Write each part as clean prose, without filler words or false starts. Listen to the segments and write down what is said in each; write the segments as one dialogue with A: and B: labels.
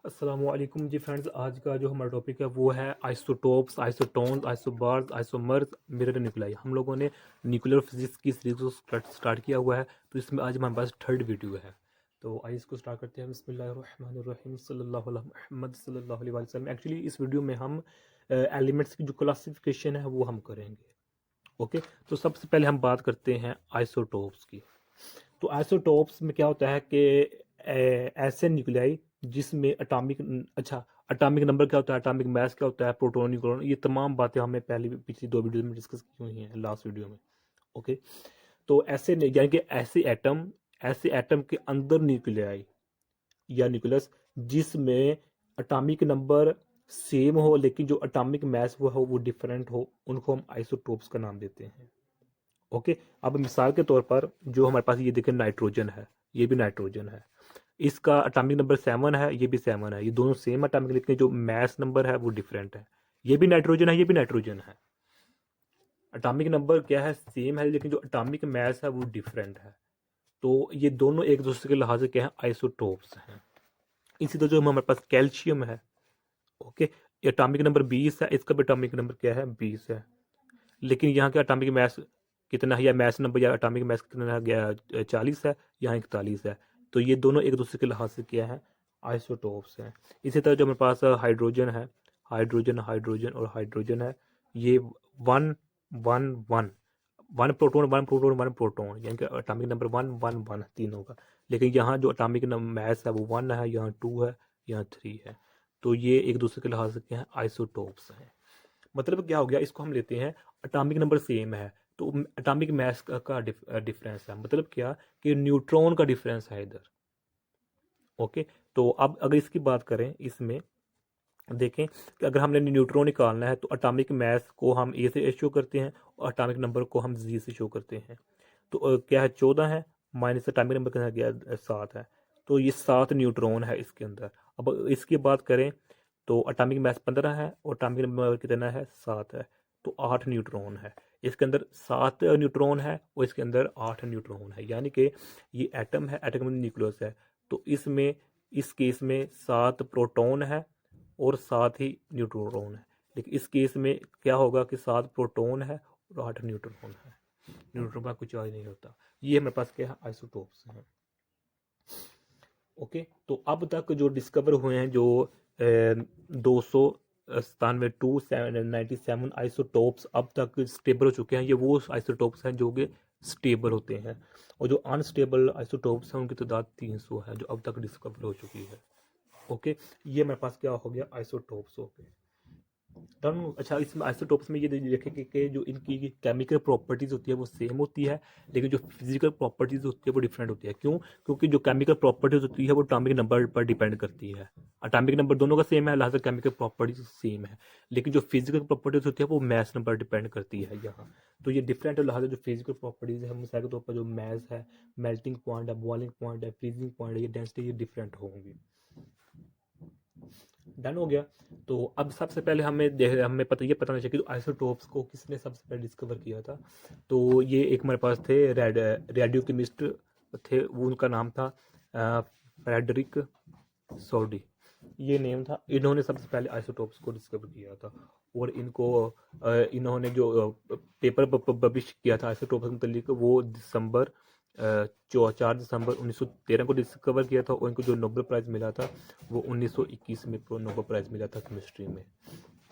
A: अस्सलामुअलैकुम जी फ्रेंड्स। आज का जो हमारा टॉपिक है वो है isotopes, isotones, isobars, isomers, mirror nuclei. हम लोगों ने न्यूक्लियर फिजिक्स की सीरीज को स्टार्ट किया हुआ है, तो इसमें आज हमारे पास थर्ड वीडियो है। तो आइए इसको स्टार्ट करते हैं। बिस्मिल्लाहिर्रहमानिर्रहीम सल्लल्लाहु अलैहि मुहम्मद सल्लल्लाहु अलैहि वसल्लम। एक्चुअली इस वीडियो में हम एलिमेंट्स की जो क्लासिफिकेशन है वो हम करेंगे। ओके, तो सबसे पहले हम बात करते हैं आइसोटोप्स की। तो आइसोटोप्स में क्या होता है कि ऐसे न्यूक्लियाई जिसमें अटामिक नंबर क्या होता है, अटामिक मास क्या होता है, प्रोटॉन न्यूट्रॉन, ये तमाम बातें हमने पहले पिछली दो वीडियो में डिस्कस की हुई हैं, लास्ट वीडियो में। ओके, तो ऐसे यानी कि ऐसे एटम के अंदर न्यूक्लियाई या न्यूक्लियस जिसमें अटामिक नंबर सेम हो लेकिन जो अटामिक मास वो डिफरेंट हो, उनको हम आइसोटोप्स का नाम देते हैं। ओके, अब मिसाल के तौर पर जो हमारे पास ये देखें नाइट्रोजन है, ये भी नाइट्रोजन है, इसका अटामिक नंबर 7 है, ये भी 7 है, ये दोनों सेम अटामिक लेकिन जो मैस नंबर है वो डिफरेंट है। ये भी नाइट्रोजन है, ये भी नाइट्रोजन है, अटामिक नंबर क्या है, सेम है, लेकिन जो अटामिक मैस है वो डिफरेंट है। तो ये दोनों एक दूसरे के लिहाज से क्या है, आइसोटोप्स हैं। इसी तरह जो हमारे पास कैल्शियम है, ओके, ये अटामिक नंबर 20 है, इसका भी अटामिक नंबर क्या है, 20 है, लेकिन यहाँ के अटामिक मैस कितना है, या मैस नंबर या अटामिक मैस कितना है, 40 है, यहाँ 41 है। तो ये दोनों एक दूसरे के लिहाज से क्या है, आइसोटोप्स हैं। इसी तरह जो हमारे पास हाइड्रोजन है, हाइड्रोजन हाइड्रोजन और हाइड्रोजन है, ये one one one one proton one proton one proton, यानी कि अटामिक नंबर 1 1 1 तीनों का। लेकिन यहाँ जो अटामिक मैस है वो 1 है, यहाँ 2 है, यहाँ 3 है। तो ये एक दूसरे के लिहाज से क्या है, आइसोटोप्स हैं। मतलब क्या हो गया, इसको हम लेते हैं अटामिक नंबर सेम है तो अटामिक मैस का डिफरेंस है, मतलब क्या कि न्यूट्रॉन का डिफरेंस है इधर। ओके, तो अब अगर इसकी बात करें, इसमें देखें कि अगर हमने न्यूट्रॉन निकालना है तो अटामिक मैस को हम ए से शो करते हैं और अटामिक नंबर को हम जी से शो करते हैं। तो क्या है, 14 है, माइनस अटामिक नंबर कितना गया, 7 है। तो ये 7 न्यूट्रॉन है इसके अंदर। अब इसकी बात करें तो अटामिक मास 15 है और अटामिक नंबर कितना है, 7 है। तो 8 न्यूट्रॉन है इसके अंदर, 7 न्यूट्रॉन है और इसके अंदर 8 न्यूट्रॉन है, यानी कि ये एटम है, एटम में न्यूक्लियस है। तो इसमें इस केस में 7 प्रोटॉन है और 7 ही न्यूट्रॉन है। लेकिन इस केस में क्या होगा कि 7 प्रोटॉन है और 8 न्यूट्रॉन है, न्यूट्रॉन का कुछ चार्ज नहीं होता। ये हमारे पास क्या है, आइसोटोप्स हैं। ओके, तो अब तक जो डिस्कवर हुए हैं, जो 297 297 आइसोटोप्स अब तक स्टेबल हो चुके हैं, ये वो आइसोटोप्स हैं जो कि स्टेबल होते हैं। और जो अनस्टेबल आइसोटोप्स हैं उनकी तादाद 300 है जो अब तक डिस्कवर हो चुकी है। ओके, ये मेरे पास क्या हो गया, आइसोटोप्स हो गए। टर्म अच्छा, इसमें आइसोटोप्स में ये देखें कि जो इनकी केमिकल प्रॉपर्टीज होती है वो सेम होती है, लेकिन जो फिजिकल प्रॉपर्टीज होती है वो डिफरेंट होती है। क्यों? क्योंकि जो केमिकल प्रॉपर्टीज होती है वो अटामिक नंबर पर डिपेंड करती है। अटामिक नंबर दोनों का सेम है, लिहाजा केमिकल प्रॉपर्टीज सेम है, लेकिन जो फिजिकल प्रॉपर्टीज होती है वो मैस नंबर डिपेंड करती है यहाँ। तो ये डिफरेंट है, लिहाजा जो फिजिकल प्रॉपर्टीज है, मिसाल के तौर पर जो मैस है, मेल्टिंग पॉइंट है, बॉइलिंग पॉइंट है, फ्रीजिंग पॉइंट है, ये डेंसिटी, ये डिफरेंट होंगी। डन हो गया। तो अब सबसे पहले हमें ये पता होना चाहिए कि आइसोटोप्स को किसने सबसे पहले डिस्कवर किया था। तो ये एक हमारे पास थे रेडियो केमिस्ट थे, वो उनका नाम था फ्रेडरिक सोडी, ये नेम था। इन्होंने सबसे पहले आइसोटोप्स को डिस्कवर किया था और इन्होंने जो पेपर पब्लिश किया था आइसोटोप्स के मतलब वो दिसंबर 4 दिसंबर 1913 को डिस्कवर किया था, और इनको जो नोबेल प्राइज़ मिला था वो 1921 में नोबेल प्राइज़ मिला था केमिस्ट्री में।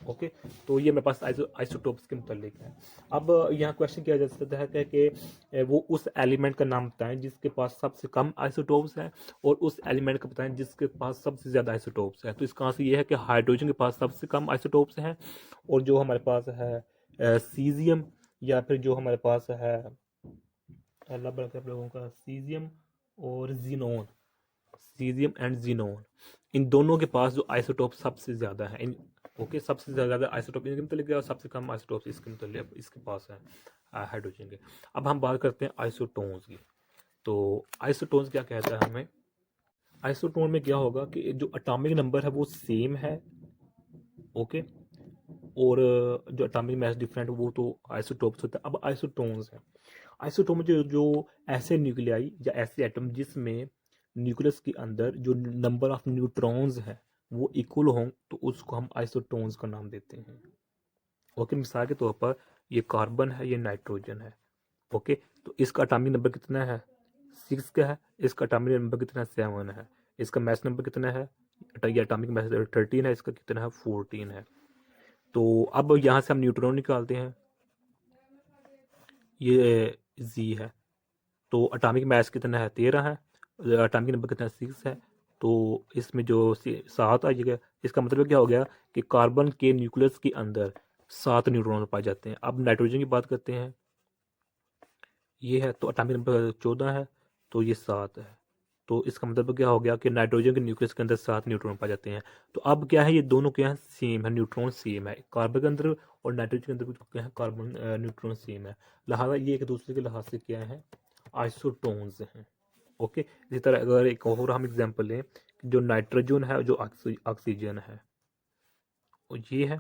A: ओके, तो ये मेरे पास आइसोटोप्स के मतलब है। अब यहाँ क्वेश्चन किया जा सकता है कि वो उस एलिमेंट का नाम बताएं जिसके पास सबसे कम आइसोटोप्स हैं, और उस एलिमेंट का बताएं जिसके पास सबसे ज़्यादा आइसोटोप्स हैं। तो इसका आंसर ये है कि हाइड्रोजन के पास सबसे कम आइसोटोप्स हैं, और जो हमारे पास है सीजियम, या फिर जो हमारे पास है अल्लाह बड़ा आप लोगों का सीजियम और जीनोन, सीजियम एंड जीनोन, इन दोनों के पास जो आइसोटोप सबसे ज़्यादा है। ओके, सबसे ज़्यादा आइसोटोप इनके मतलब क्या, सबसे कम आइसोटोप इसके मतलब इसके पास है हाइड्रोजन के। अब हम बात करते हैं आइसोटोन्स की। तो आइसोटोन्स क्या कहता है हमें, आइसोटोन में क्या होगा कि जो अटामिक नंबर है वो सेम है, ओके, और जो अटामिक मास डिफरेंट वो तो आइसोटोप्स होता है। अब आइसोटोन्स है, आइसोटोन जो ऐसे न्यूक्लियाई या ऐसे एटम जिसमें न्यूक्लियस के अंदर जो नंबर ऑफ न्यूट्रॉन्स है वो इक्वल हों तो उसको हम आइसोटोन्स का नाम देते हैं। ओके, मिसाल के तौर पर ये कार्बन है, ये नाइट्रोजन है। ओके, तो इसका एटॉमिक नंबर कितना है? 6 का है। इसका एटॉमिक नंबर कितना है? 7 है। इसका मैस नंबर कितना है? ये एटॉमिक मैस 13 है। इसका कितना है? 14 है। तो अब यहाँ से हम न्यूट्रॉन निकालते हैं, ये जी है। तो एटॉमिक मास कितना है? 13 है। एटॉमिक नंबर कितना है? 6 है। तो इसमें जो 7 आ जाएगा, इसका मतलब क्या हो गया कि कार्बन के न्यूक्लियस के अंदर 7 न्यूट्रॉन पाए जाते हैं। अब नाइट्रोजन की बात करते हैं, ये है तो एटॉमिक नंबर 14 है, तो ये 7 है। तो इसका मतलब क्या हो गया कि नाइट्रोजन के न्यूक्लियस के अंदर 7 न्यूट्रॉन पाए जाते हैं। तो अब क्या है, ये दोनों क्या है? सेम है, न्यूट्रॉन सेम है। कार्बन के अंदर और नाइट्रोजन के अंदर क्या है? कार्बन न्यूट्रॉन सेम है। लिहाजा ये एक दूसरे के लिहाज से क्या है? आइसोटोन्स हैं। ओके, इसी तरह अगर एक और हम एग्जांपल लें, जो नाइट्रोजन है, जो ऑक्सीजन है, और ये है,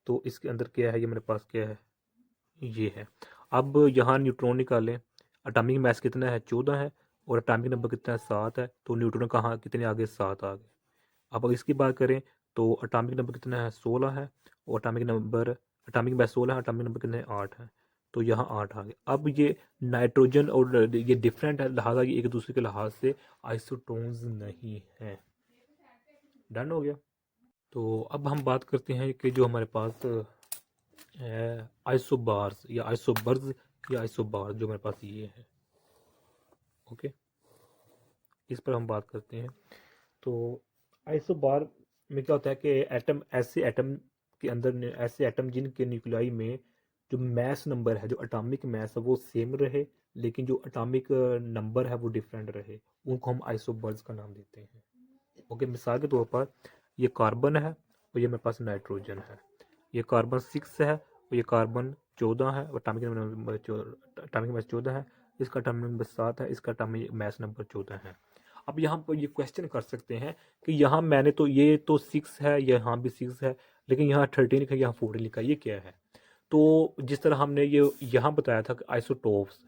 A: तो इसके अंदर क्या है? ये मेरे पास क्या है? ये है। अब यहाँ न्यूट्रॉन निकालें, एटॉमिक मास कितना है? 14 है, और एटॉमिक नंबर कितना है? 7 है। तो न्यूट्रॉन कहाँ कितने आगे? 7 आगे। अब अगर इसकी बात करें तो एटॉमिक नंबर कितना है? 16 है, और एटॉमिक मास 16 है, एटॉमिक नंबर कितने? 8 है। तो यहाँ 8 आ गए। अब ये नाइट्रोजन और ये डिफरेंट है, लिहाजा ये एक दूसरे के लिहाज से आइसोटोन्स नहीं है। डन हो गया। तो अब हम बात करते हैं कि जो हमारे पास है आइसोबार्स या आइसोबर्स या आइसोबार, जो मेरे पास ये है। ओके, इस पर हम बात करते हैं। तो आइसोबार में क्या होता है कि ऐसे एटम के अंदर, ऐसे एटम जिनके न्यूक्लियाई में जो मैस नंबर है, जो एटॉमिक मैस है वो सेम रहे, लेकिन जो एटॉमिक नंबर है वो डिफरेंट रहे, उनको हम आइसोबर्स का नाम देते हैं। ओके, मिसाल के तौर पर ये कार्बन है और ये मेरे पास नाइट्रोजन है। ये कार्बन 6 है और ये कार्बन 14 है, और एटॉमिक मैस 14 है। इसका एटॉमिक नंबर 7 है, इसका एटॉमिक मैस नंबर 14 है। अब यहाँ पर ये क्वेश्चन कर सकते हैं कि यहाँ मैंने तो ये तो 6 है, यहाँ भी 6 है, लेकिन यहाँ 13 लिखा है, यहाँ 14 लिखा है, ये क्या है? तो जिस तरह हमने ये यहाँ बताया था कि आइसोटोप्स,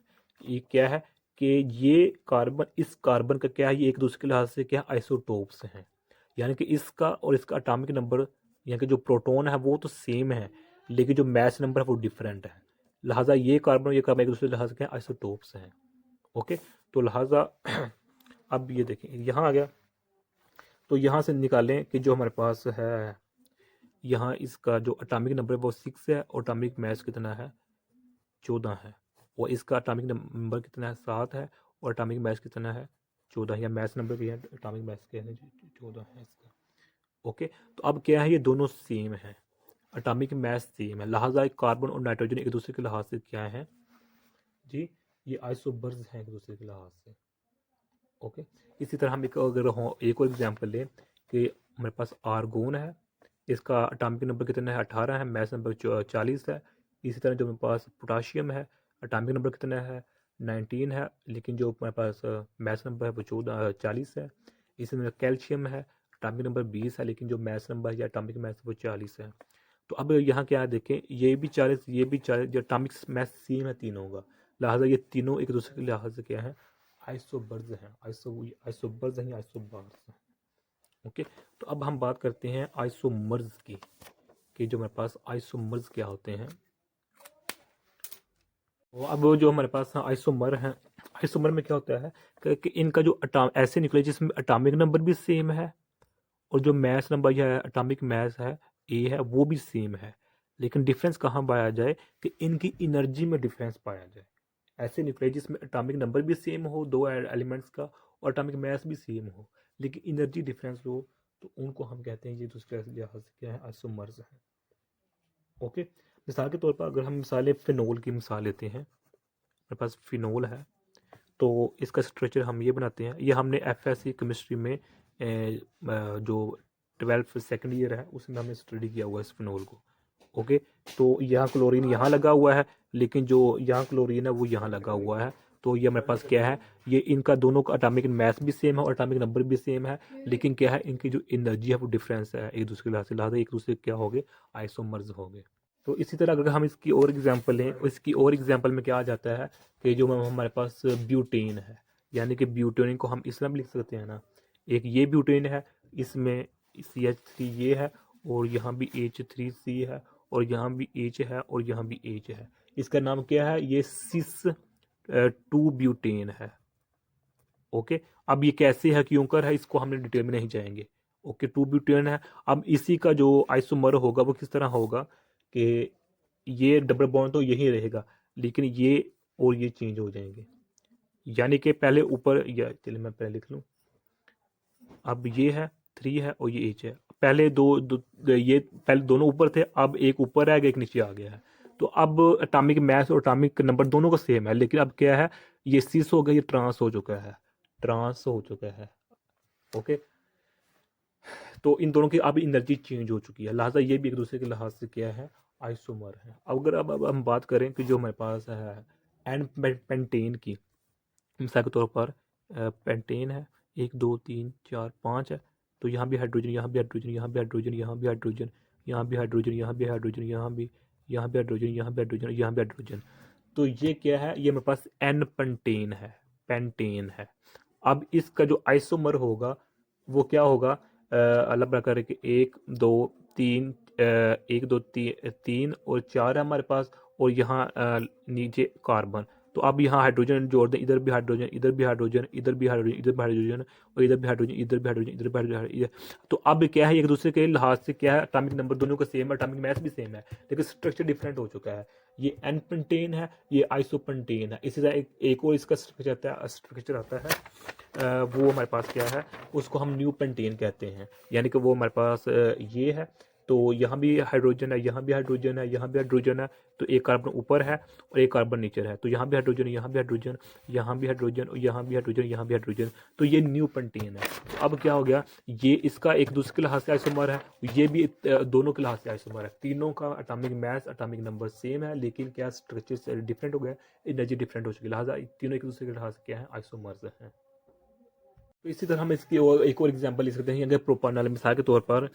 A: ये क्या है कि ये कार्बन, इस कार्बन का क्या है, ये एक दूसरे के लिहाज से क्या है? आइसोटोप्स हैं। यानी कि इसका और इसका एटॉमिक नंबर, यानी कि जो प्रोटॉन है वो तो सेम है, लेकिन जो मैस नंबर है वो डिफरेंट है। लिहाजा ये कार्बन और ये कार्बन एक दूसरे के लिहाज से क्या है? आइसोटोप्स हैं। ओके, तो लिहाजा अब ये देखें, यहाँ आ गया, तो यहाँ से निकालें कि जो हमारे पास है, यहाँ इसका जो एटॉमिक नंबर है वो 6 है, और एटॉमिक मास कितना है? 14 है। और इसका एटॉमिक नंबर कितना है? 7 है, और एटॉमिक मास कितना है? 14 है। या मास नंबर भी है, एटॉमिक मास क्या है? 14 है इसका। ओके, तो अब क्या है, ये दोनों सेम है, एटॉमिक मास सेम है, लिहाजा कार्बन और नाइट्रोजन एक दूसरे के लिहाज से क्या है जी? ये आइसोबर्स हैं एक दूसरे के लिहाज से। ओके, इसी तरह हम एक और एग्जांपल लें कि हमारे पास आर्गोन है, इसका एटॉमिक नंबर कितना है? 18 है, मास नंबर 40 है। इसी तरह जो मेरे पास पोटाशियम है, एटॉमिक नंबर कितना है? 19 है, लेकिन जो हमारे पास मास नंबर है वो 40 है। इसी तरह कैल्शियम है, एटॉमिक नंबर 20 है, लेकिन जो मास नंबर है या एटॉमिक मास वो 40 है। तो अब यहाँ क्या है देखें, ये भी 40, ये भी 40, जो एटॉमिक मास सेम है तीनों का, लिहाजा ये तीनों एक दूसरे के लिहाज से क्या है? आइसोबर्स हैं, आइसोबर्स हैं, आइसोबार्स हैं। ओके, तो अब हम बात करते हैं आइसोमर्स की, कि जो हमारे पास आइसोमर्स क्या होते हैं। तो अब जो हमारे पास आइसोमर हैं, आइसोमर में क्या होता है कि इनका जो ऐसे निकले जिसमें एटॉमिक नंबर भी सेम है, और जो मैस नंबर या एटॉमिक मैस है ए है वो भी सेम है, लेकिन डिफरेंस कहाँ पाया जाए कि इनकी एनर्जी में डिफरेंस पाया जाए। ऐसे न्यूक्लियस जिसमें एटॉमिक नंबर भी सेम हो दो एलिमेंट्स का, और एटॉमिक मास भी सेम हो, लेकिन एनर्जी डिफरेंस हो, तो उनको हम कहते हैं ये दूसरे लिहाज से क्या है? आइसोमर्स हैं। ओके, मिसाल के तौर पर अगर हम मिसाल फिनोल की मिसाल लेते हैं, मेरे पास फिनोल है, तो इसका स्ट्रक्चर हम ये बनाते हैं, ये हमने एफएससी केमिस्ट्री में जो 12th सेकेंड ईयर है उसमें हमने स्टडी किया हुआ है इस फिनोल को। ओके, तो यहाँ क्लोरीन यहाँ लगा हुआ है, लेकिन जो यहाँ क्लोरीन है वो यहाँ लगा हुआ है। तो ये हमारे पास क्या है, ये इनका दोनों का एटॉमिक मास भी सेम है और एटॉमिक नंबर भी सेम है, लेकिन क्या है, इनकी जो एनर्जी है वो डिफरेंस है एक दूसरे के लिहाज से, लिहाजा एक दूसरे क्या हो गए? आइसोमर्स हो गए। तो इसी तरह अगर हम इसकी और एग्जांपल लें, इसकी और एग्जांपल में क्या आ जाता है कि जो हमारे पास ब्यूटेन है, यानी कि ब्यूटेन को हम इस तरह भी लिख सकते हैं ना, एक ये ब्यूटेन है, इसमें CH3 ये है, और यहाँ भी H3C है, और यहाँ भी H है, और यहाँ भी H है। इसका नाम क्या है? ये सिस 2 ब्यूटेन है। ओके, अब ये कैसे है, क्यों कर है, इसको हमने डिटेल में नहीं जाएंगे। ओके, 2 ब्यूटेन है। अब इसी का जो आइसोमर होगा वो किस तरह होगा कि ये डबल बॉन्ड तो यही रहेगा, लेकिन ये और ये चेंज हो जाएंगे। यानी कि पहले ऊपर, या चलिए मैं पहले लिख लूँ। अब ये है 3 है और ये H है। पहले ये पहले दोनों ऊपर थे, अब एक ऊपर आ गया, एक नीचे आ गया है। तो अब एटॉमिक मास और एटॉमिक नंबर दोनों का सेम है, लेकिन अब क्या है, ये सिस हो गया, ये ट्रांस हो चुका है, ट्रांस हो चुका है। ओके, तो इन दोनों की अब एनर्जी चेंज हो चुकी है, लिहाजा ये भी एक दूसरे के लिहाज से क्या है, आइसोमर है। अगर अब हम बात करें कि जो हमारे पास है एन पेंटेन की, मिसाल के तौर पर पेंटेन है, 1 2 3 4 5 है। तो यहाँ भी हाइड्रोजन, यहाँ भी हाइड्रोजन, यहाँ भी हाइड्रोजन, यहाँ भी हाइड्रोजन, यहाँ भी हाइड्रोजन, यहाँ भी हाइड्रोजन, यहाँ भी हाइड्रोजन, यहाँ भी हाइड्रोजन, यहाँ भी हाइड्रोजन। तो ये क्या है, ये मेरे पास एन पेंटेन है, पेंटेन है। अब इसका जो आइसोमर होगा वो क्या होगा, अल्लाह प्रकार के 1 2 3 1 2 3 और 4 है हमारे पास, और यहाँ नीचे कार्बन। तो अब यहाँ हाइड्रोजन जोड़ दें, इधर भी हाइड्रोजन, इधर भी हाइड्रोजन, इधर भी हाइड्रोजन, इधर भी हाइड्रोजन, और इधर भी हाइड्रोजन, इधर भी हाइड्रोजन, इधर भी हाइड्रोजन। तो अब क्या है, एक दूसरे के लिहाज से क्या है, एटॉमिक नंबर दोनों का सेम है, एटॉमिक मास भी सेम है, लेकिन स्ट्रक्चर डिफरेंट हो चुका है। ये एन पेंटेन है, ये आइसोपेंटेन है। इसी तरह एक और इसका स्ट्रक्चर आता है, वो हमारे पास क्या है, उसको हम न्यू पेंटेन कहते हैं। यानी कि वो हमारे पास ये है, तो यहाँ भी हाइड्रोजन है, यहाँ भी हाइड्रोजन है, यहाँ भी हाइड्रोजन है। तो एक कार्बन ऊपर है और एक कार्बन नीचे है, तो यहाँ भी हाइड्रोजन, यहाँ भी हाइड्रोजन, यहाँ भी हाइड्रोजन, और यहाँ भी हाइड्रोजन, यहाँ भी हाइड्रोजन। तो ये न्यू पेंटेन है। तो अब क्या हो गया, ये इसका एक दूसरे के लिहाज से आइसोमर है, ये भी दोनों के लिहाज से आइसोमर है। तीनों का atomic mass, atomic number same है, लेकिन क्या स्ट्रक्चर डिफरेंट हो गया, एनर्जी डिफरेंट हो चुकी है, लिहाजा तीनों एक दूसरे के लिहाज से क्या है, आइसोमर्स हैं। तो इसी तरह हम इसकी एक और एग्जांपल ले सकते हैं। अगर प्रोपानॉल, मिसाल के तौर पर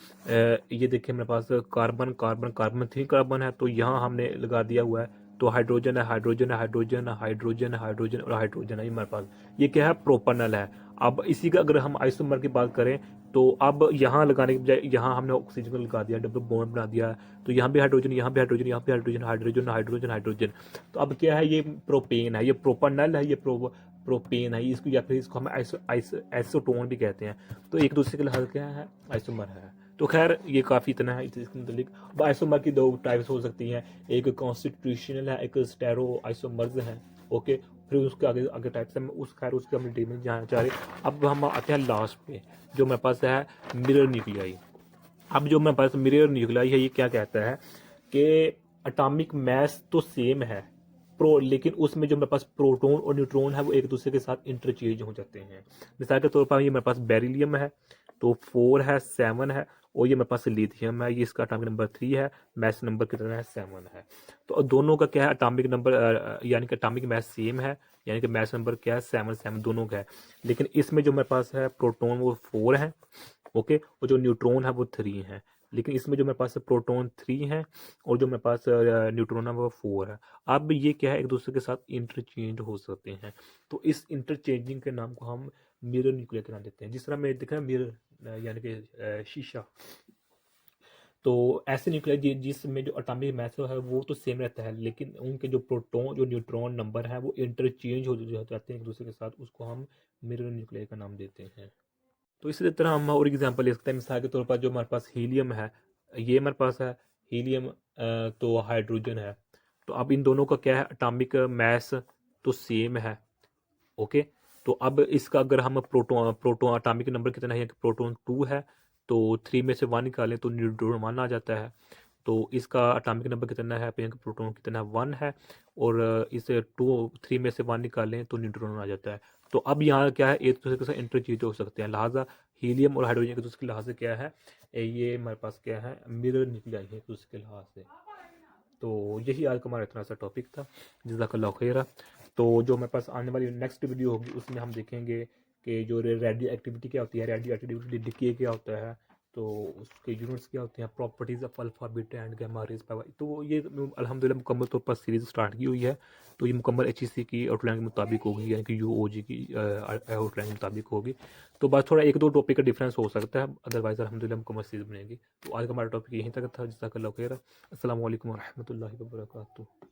A: ये देखिए मेरे पास कार्बन कार्बन कार्बन 3 कार्बन है, तो यहाँ हमने लगा दिया हुआ है, तो हाइड्रोजन है, हाइड्रोजन है, हाइड्रोजन है, हाइड्रोजन है, हाइड्रोजन और हाइड्रोजन है, ये हमारे पास ये क्या है, प्रोपानॉल है। अब इसी का अगर हम आइसोमर की बात करें, तो अब यहाँ लगाने के बजाय यहाँ हमने ऑक्सीजन को लगा दिया, डबल बॉन्ड बना दिया है। तो यहाँ भी हाइड्रोजन, यहाँ भी हाइड्रोजन, यहाँ भी हाइड्रोजन, हाइड्रोजन हाइड्रोजन हाइड्रोजन। तो अब क्या है, ये प्रोपेन है, ये प्रोपानॉल है, ये प्रोपेन है, इसको या फिर इसको हम आइसोटोन भी कहते हैं। तो एक दूसरे के लिहाज क्या है, आइसोमर है। तो खैर ये काफ़ी इतना है इसके मतलब। अब आइसोमर की 2 टाइप्स हो सकती हैं, एक कॉन्स्टिट्यूशनल है, एक स्टेरो आइसोमर्स है। ओके, फिर उसके आगे आगे टाइप्स है, उसके हम डिटेल में जाना चाह रहे। अब हम आते हैं लास्ट पे, जो मेरे पास है मिरर न्यूक्लियाई। अब जो मेरे पास मिरर न्यूक्लियाई है, ये क्या कहता है कि एटॉमिक मास तो सेम है, लेकिन उसमें जो मेरे पास प्रोटॉन और न्यूट्रॉन है वो एक दूसरे के साथ इंटरचेंज हो जाते हैं। मिसाल के तौर पर ये मेरे पास बेरिलियम है, तो 4 है, 7 है, और ये मेरे पास लिथियम है, ये इसका एटॉमिक नंबर 3 है, मास नंबर कितना है, 7 है। तो दोनों का क्या है, एटॉमिक नंबर यानी कि एटॉमिक मास सेम है, यानी कि मास नंबर क्या है, 7 दोनों का है। लेकिन इसमें जो मेरे पास है प्रोटॉन वो 4 है, ओके, और जो न्यूट्रॉन है वो 3 है। लेकिन इसमें जो मेरे पास प्रोटॉन 3 है और जो मेरे पास न्यूट्रॉन है वो 4 है। अब ये क्या है, एक दूसरे के साथ इंटरचेंज हो सकते हैं। तो इस इंटरचेंजिंग के नाम को हम मिरर न्यूक्लियर के नाम देते हैं। जिस तरह मैं दिखा मिरर यानी कि शीशा, तो ऐसे न्यूक्लियर जिसमें जो एटॉमिक मास है वो तो सेम रहता है, लेकिन उनके जो प्रोटॉन जो न्यूट्रॉन नंबर है वो इंटरचेंज हो जाते हैं एक दूसरे के साथ, उसको हम मिरर न्यूक्लियर का नाम देते हैं। तो इसी तरह हम और एग्जांपल ले सकते हैं। मिसाल के तौर पर जो हमारे पास हीलियम है, ये हमारे पास है हीलियम, तो हाइड्रोजन है। तो अब इन दोनों का क्या है, एटॉमिक मास तो सेम है। ओके, तो अब इसका अगर हम प्रोटोन प्रोटोन एटॉमिक नंबर कितना है, प्रोटोन 2 है, तो 3 में से 1 निकालें तो न्यूट्रॉन 1 आ जाता है। तो इसका एटॉमिक नंबर कितना है, प्रोटॉन कितना है, 1 है, और इस 3 में से 1 निकालें तो न्यूट्रॉन आ जाता है। तो अब यहाँ क्या है, एक दूसरे के साथ इंटरचेंज हो सकते हैं, लिहाजा हीलियम और हाइड्रोजन के दूसरे के लिहाज से क्या है, ये हमारे पास क्या है, मिरर न्यूक्लियाई है एक दूसरे के लिहाज से। तो यही आज का हमारा इतना सा टॉपिक था। जज़ाकल्लाहु खैरा। तो जो हमारे पास आने वाली नेक्स्ट वीडियो होगी उसमें हम देखेंगे कि जो रेडियो एक्टिविटी क्या होती है, रेडियो एक्टिविटी डिके क्या होता है, तो उसके यूनिट्स क्या होते हैं, properties of alpha beta and gamma rays पाई बाई। तो ये अल्हम्दुलिल्लाह मुकम्मल तौर पर सीरीज़ स्टार्ट की हुई है। तो ये मुकम्मल एचईसी की आउटलाइन के मुताबिक होगी, यानी कि यूओजी की आउटलाइन के मुताबिक होगी। तो बस थोड़ा एक दो टॉपिक का डिफरेंस हो सकता है, अदरवाइज़ अल्हम्दुलिल्लाह मुकम्मल सीरीज़ बनेगी। तो आज का हमारा टॉपिक यहीं तक था। जज़ाकल्लाहु खैर। अस्सलामु अलैकुम व रहमतुल्लाहि व बरकातुहू।